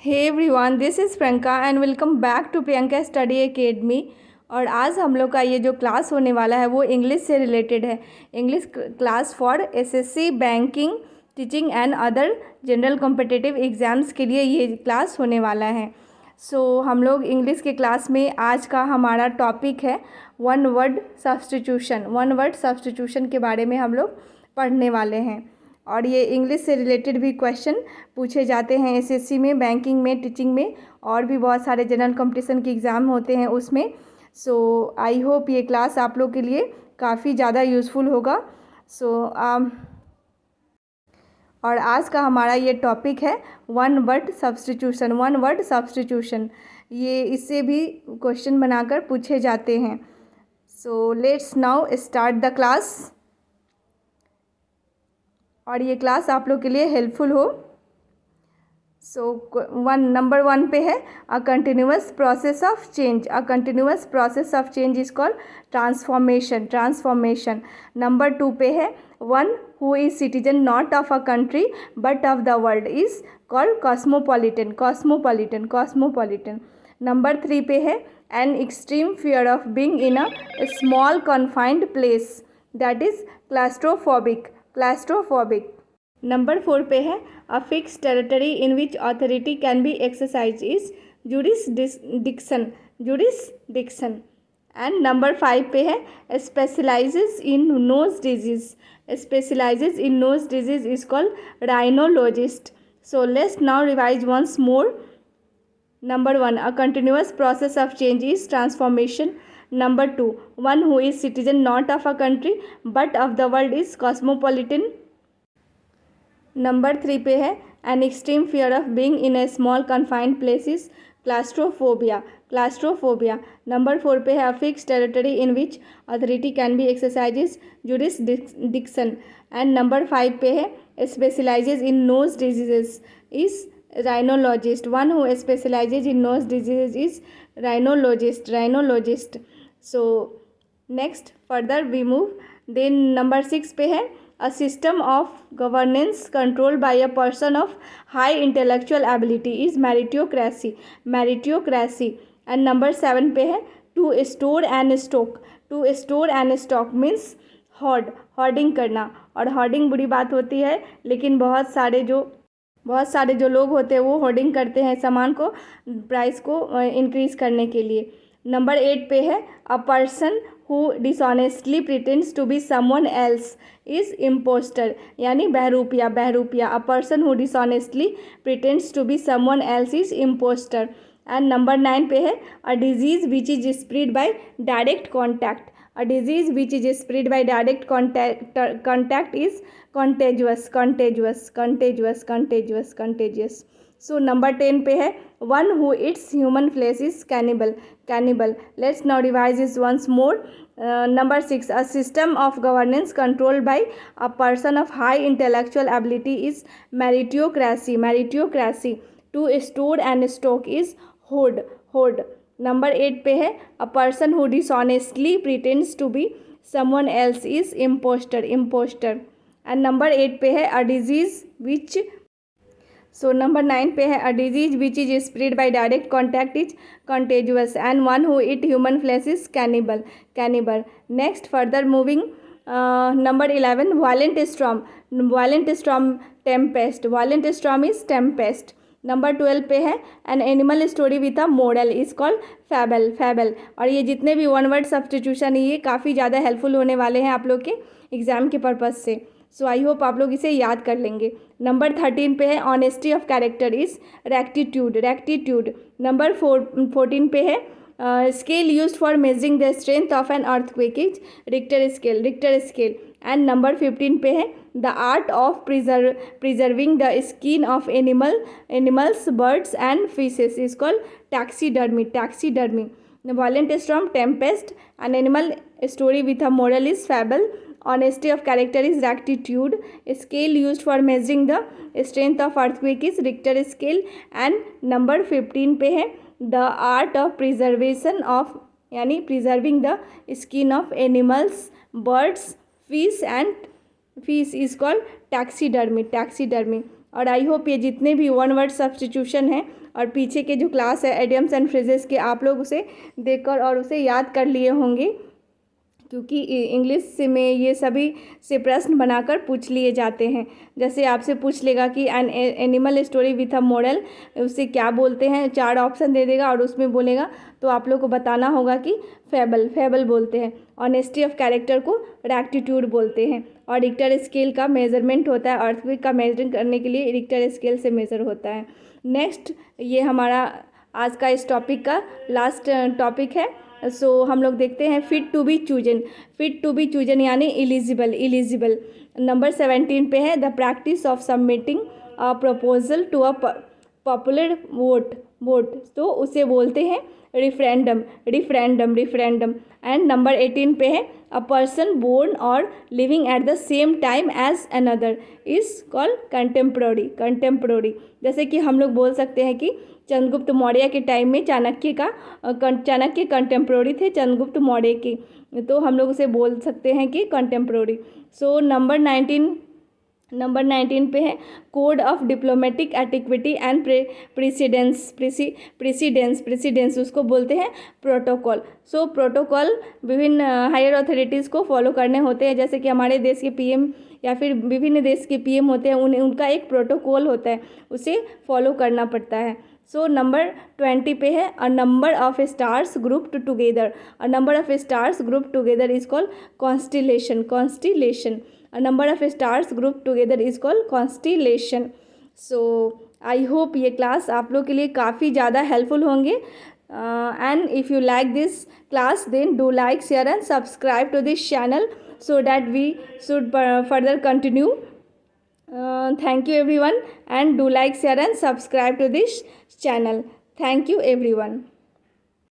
Hey everyone, this is Priyanka and welcome back to Priyanka study academy. और आज हम लोग का ये जो क्लास होने वाला है वो इंग्लिश से रिलेटेड है। English class for SSC, banking, teaching and other general competitive exams के लिए ये क्लास होने वाला है। हम लोग इंग्लिश के क्लास में आज का हमारा टॉपिक है one word substitution. One word substitution के बारे में हम लोग पढ़ने वाले हैं और ये इंग्लिश से रिलेटेड भी क्वेश्चन पूछे जाते हैं एसएससी में, बैंकिंग में, टीचिंग में और भी बहुत सारे जनरल कंपटीशन के एग्ज़ाम होते हैं उसमें। आई होप ये क्लास आप लोग के लिए काफ़ी ज़्यादा यूज़फुल होगा। और आज का हमारा ये टॉपिक है one word substitution. One word substitution ये इससे भी क्वेश्चन बनाकर पूछे जाते हैं। Let's now start the class और ये क्लास आप लोग के लिए हेल्पफुल हो। नंबर वन पे है a continuous process of change. A continuous process of change is called transformation. Number two पे है one who is citizen not of a country but of the world is called cosmopolitan. Number three पे है an extreme fear of being in a small confined place, that is claustrophobic. Number four पे है a fix territory in which authority can be exercise is jurisdiction. And number five पे है specializes in nose disease is called rhinologist. Let's now revise once more. Number one, a continuous process of change is transformation. Number two, one who is citizen not of a country but of the world is cosmopolitan. Number three पे है an extreme fear of being in a small confined place is claustrophobia. Number four पे है a fixed territory in which authority can be exercised is jurisdiction. And number five पे है specializes in nose diseases is rhinologist. One who specializes in nose diseases is rhinologist. Next further we move. Then number six पे है a system of governance controlled by a person of high intellectual ability is meritocracy. And number seven पे है to store and stock means hoarding करना। और hoarding बुरी बात होती है, लेकिन बहुत सारे जो लोग होते हैं वो होर्डिंग करते हैं सामान को, प्राइस को इंक्रीज़ करने के लिए। नंबर एट पे है a person who dishonestly pretends to be someone else is impostor, यानी बहरूपिया। A person who dishonestly pretends to be someone else is impostor. And number nine पे है a disease which is spread by direct contact. A disease which is spread by direct contact is contagious. Number 10 पे है one who eats human flesh is cannibal. Let's now revise this once more. Number 6, a system of governance controlled by a person of high intellectual ability is meritocracy. To store and stock is hoard. Number eight पे है a person who dishonestly pretends to be someone else is impostor. And number eight पे है a disease which number nine पे है a disease which is spread by direct contact is contagious. And one who eat human flesh is cannibal. Next further moving, number 11, violent storm is tempest. Number 12 पे है an animal story with a model is called फैबल। और ये जितने भी one word substitution है ये काफ़ी ज़्यादा हेल्पफुल होने वाले हैं आप लोग के एग्ज़ाम के पर्पज़ से। आई होप आप लोग इसे याद कर लेंगे। नंबर 13 पे है honesty of character is rectitude. Number 14 पे है scale used for measuring the strength of an earthquake is Richter scale. And number 15 पे है the art of preserving the skin of animals, birds and fishes is called taxidermy. Violent storm, tempest, an animal story with a moral is fable, honesty of character is rectitude, scale used for measuring the strength of earthquake is Richter scale. And number 15 पे है the art of preservation of यानी preserving the skin of animals, birds, fish is called taxidermy. और I hope ये जितने भी one word substitution हैं और पीछे के जो क्लास है एडियम्स एंड फ्रेजेस के, आप लोग उसे देखकर और उसे याद कर लिए होंगे, क्योंकि इंग्लिश से में ये सभी से प्रश्न बनाकर पूछ लिए जाते हैं। जैसे आपसे पूछ लेगा कि N animal story with a moral, उसे क्या बोलते हैं, 4 ऑप्शन दे देगा और उसमें बोलेगा तो आप लोग को बताना होगा कि फेबल, फेबल बोलते हैं। ऑनेस्टी ऑफ कैरेक्टर को रेक्टिट्यूड बोलते हैं। और रिक्टर स्केल का मेजरमेंट होता है, अर्थक्वेक का मेजरिंग करने के लिए रिक्टर स्केल से मेजर होता है। नेक्स्ट, ये हमारा आज का इस टॉपिक का लास्ट टॉपिक है। सो हम लोग देखते हैं fit to be chosen. Fit to be chosen यानी एलिजिबल, एलिजिबल। नंबर 17 पे है the practice of submitting a proposal to a popular vote, तो उसे बोलते हैं referendum, referendum, referendum. And number 18 पे है अ पर्सन बोर्न और living at the same time as another is called contemporary, contemporary. जैसे कि हम लोग बोल सकते हैं कि चंद्रगुप्त मौर्य के टाइम में चाणक्य कंटेम्प्रोरी थे चंद्रगुप्त मौर्य के, तो हम लोग उसे बोल सकते हैं कि कंटेम्प्रोरी। सो नंबर 19 पे है code of diplomatic etiquette and precedence, precedence उसको बोलते हैं प्रोटोकॉल। सो प्रोटोकॉल विभिन्न हायर अथॉरिटीज़ को फॉलो करने होते हैं, जैसे कि हमारे देश के पीएम या फिर विभिन्न देश के पीएम होते हैं, उनका एक प्रोटोकॉल होता है, उसे फॉलो करना पड़ता है। सो नंबर 20 पे है a number of stars grouped together, a number of stars grouped together is called constellation, constellation. A number of stars grouped together is called constellation. So I hope ये class आप लोग के लिए काफ़ी ज़्यादा helpful होंगे। And if you like this class, then do like, share and subscribe to this channel so that we should further continue. Thank you everyone, and do like, share and subscribe to this channel. Thank you everyone.